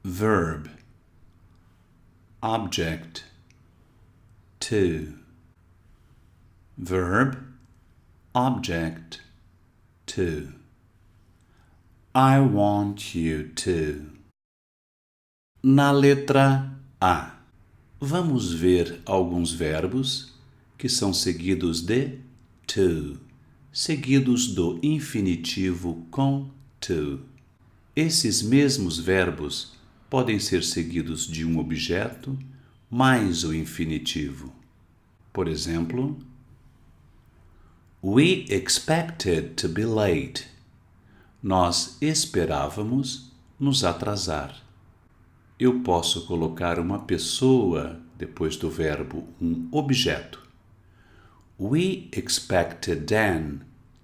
verb, object, to, verb, object, to. I want you to. Na letra A, vamos ver alguns verbos que são seguidos de to, seguidos do infinitivo com to. Esses mesmos verbos podem ser seguidos de um objeto mais o infinitivo. Por exemplo, we expected to be late. Nós esperávamos nos atrasar. Eu posso colocar uma pessoa depois do verbo, um objeto. We expected Dan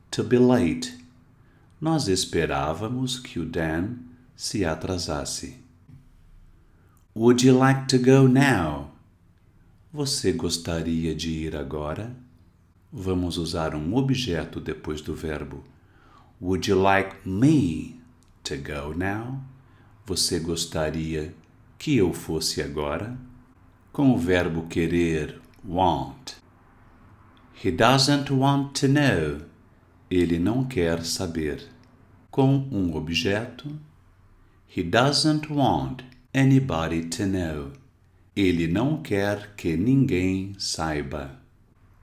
to be late. Nós esperávamos que o Dan se atrasasse. Would you like to go now? Você gostaria de ir agora? Vamos usar um objeto depois do verbo. Would you like me to go now? Você gostaria que eu fosse agora? Com o verbo querer, want. He doesn't want to know. Ele não quer saber. Com um objeto, he doesn't want anybody to know. Ele não quer que ninguém saiba.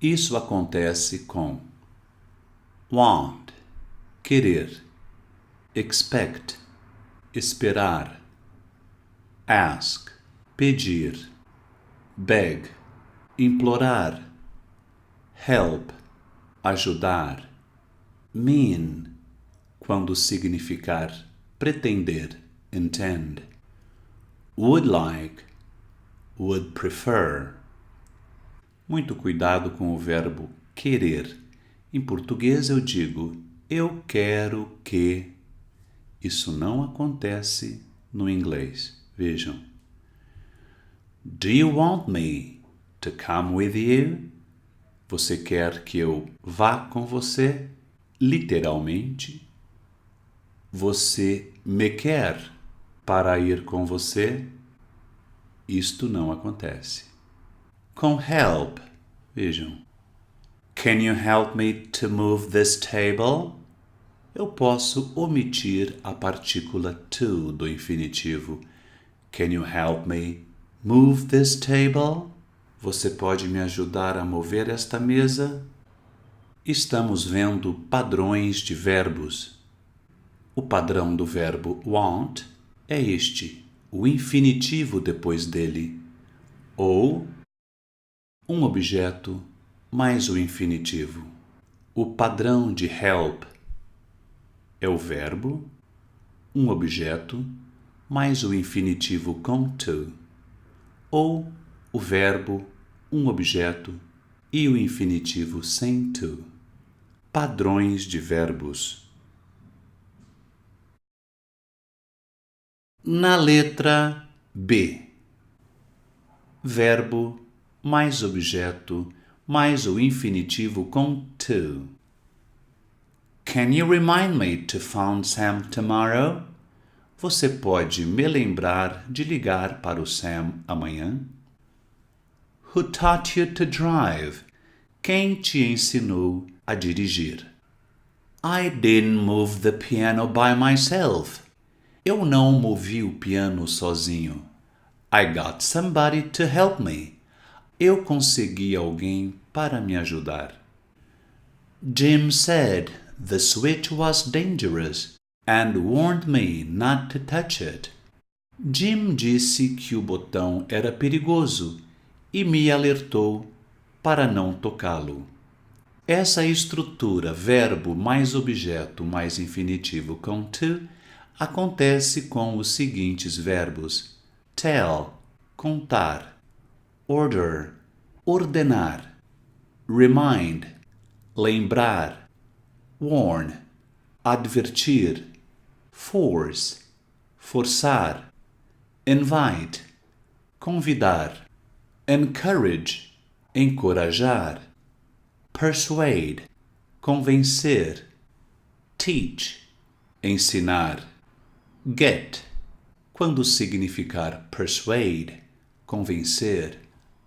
Isso acontece com want, querer, expect, esperar, ask, pedir, beg, implorar, help, ajudar, mean, quando significar pretender, intend, would like, would prefer. Muito cuidado com o verbo querer. Em português eu digo eu quero que. Isso não acontece no inglês. Vejam. Do you want me to come with you? Você quer que eu vá com você? Literalmente. Você me quer para ir com você? Isto não acontece. Com help, vejam. Can you help me to move this table? Eu posso omitir a partícula to do infinitivo. Can you help me move this table? Você pode me ajudar a mover esta mesa? Estamos vendo padrões de verbos. O padrão do verbo want é este, o infinitivo depois dele, ou um objeto mais o infinitivo. O padrão de help é o verbo, um objeto, mais o infinitivo com to, ou o verbo, um objeto e o infinitivo sem to. Padrões de verbos. Na letra B, verbo mais objeto mais o infinitivo com to. Can you remind me to phone Sam tomorrow? Você pode me lembrar de ligar para o Sam amanhã? Who taught you to drive? Quem te ensinou a dirigir? I didn't move the piano by myself. Eu não movi o piano sozinho. I got somebody to help me. Eu consegui alguém para me ajudar. Jim said the switch was dangerous and warned me not to touch it. Jim disse que o botão era perigoso e me alertou para não tocá-lo. Essa estrutura verbo mais objeto mais infinitivo com to acontece com os seguintes verbos: tell, contar, order, ordenar, remind, lembrar, warn, advertir, force, forçar, invite, convidar, encourage, encorajar, persuade, convencer, teach, ensinar, get, quando significar persuade, convencer,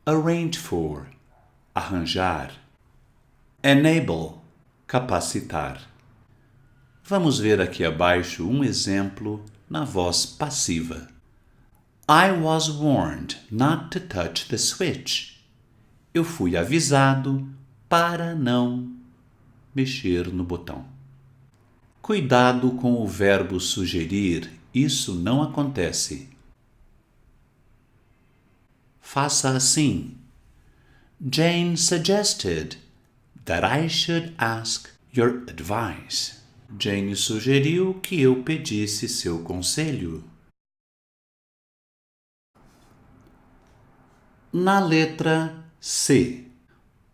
arrange for, arranjar, enable, capacitar. Vamos ver aqui abaixo um exemplo na voz passiva. I was warned not to touch the switch. Eu fui avisado para não mexer no botão. Cuidado com o verbo sugerir, isso não acontece. Faça assim. Jane suggested that I should ask your advice. Jane sugeriu que eu pedisse seu conselho. Na letra C,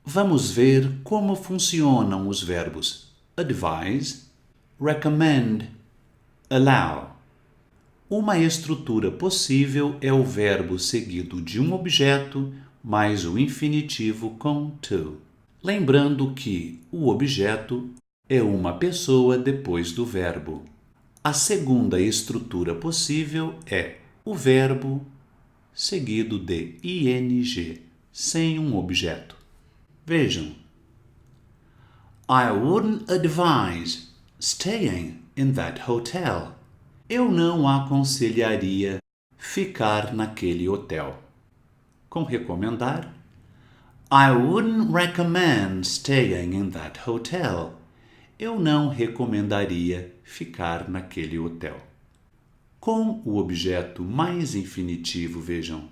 vamos ver como funcionam os verbos advise, recommend, allow. Uma estrutura possível é o verbo seguido de um objeto mais o infinitivo com to. Lembrando que o objeto é uma pessoa depois do verbo. A segunda estrutura possível é o verbo seguido de ing, sem um objeto. Vejam. I wouldn't advise staying in that hotel. Eu não aconselharia ficar naquele hotel. Com recomendar, I wouldn't recommend staying in that hotel. Eu não recomendaria ficar naquele hotel. Com o objeto mais infinitivo, vejam.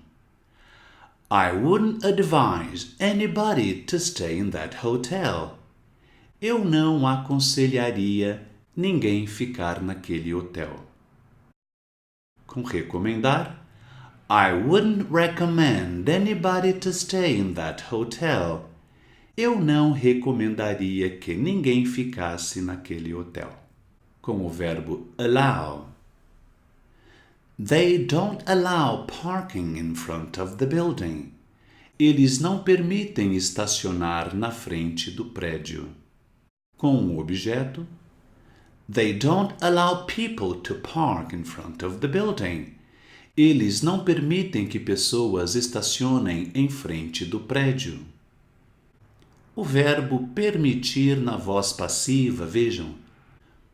I wouldn't advise anybody to stay in that hotel. Eu não aconselharia ninguém ficar naquele hotel. Com recomendar, I wouldn't recommend anybody to stay in that hotel. Eu não recomendaria que ninguém ficasse naquele hotel. Com o verbo allow. They don't allow parking in front of the building. Eles não permitem estacionar na frente do prédio. Com o objeto, they don't allow people to park in front of the building. Eles não permitem que pessoas estacionem em frente do prédio. O verbo permitir na voz passiva, vejam.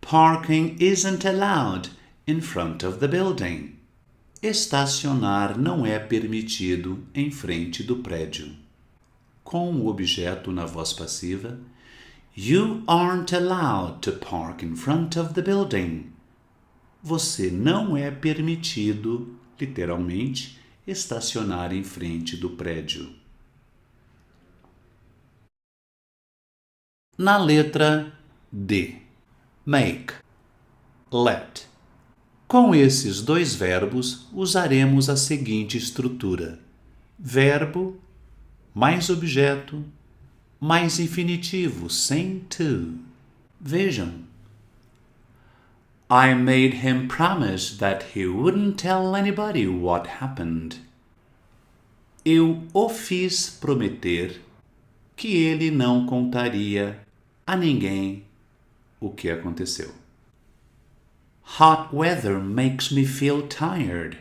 Parking isn't allowed in front of the building. Estacionar não é permitido em frente do prédio. Com o objeto na voz passiva, You aren't allowed to park in front of the building. Você não é permitido, literalmente, estacionar em frente do prédio. Na letra D, make, let. Com esses dois verbos, usaremos a seguinte estrutura: verbo, mais objeto, mais infinitivo, sem to. Vejam. I made him promise that he wouldn't tell anybody what happened. Eu o fiz prometer que ele não contaria a ninguém o que aconteceu. Hot weather makes me feel tired.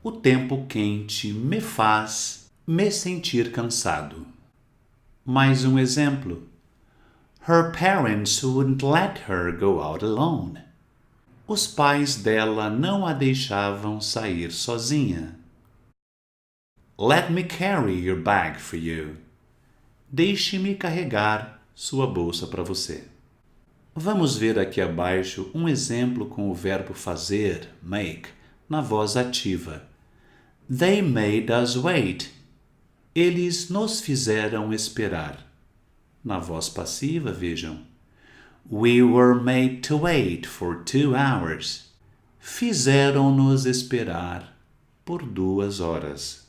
O tempo quente me faz me sentir cansado. Mais um exemplo. Her parents wouldn't let her go out alone. Os pais dela não a deixavam sair sozinha. Let me carry your bag for you. Deixe-me carregar sua bolsa para você. Vamos ver aqui abaixo um exemplo com o verbo fazer, make, na voz ativa. They made us wait. Eles nos fizeram esperar. Na voz passiva, vejam. We were made to wait for 2 hours. Fizeram-nos esperar por 2 horas.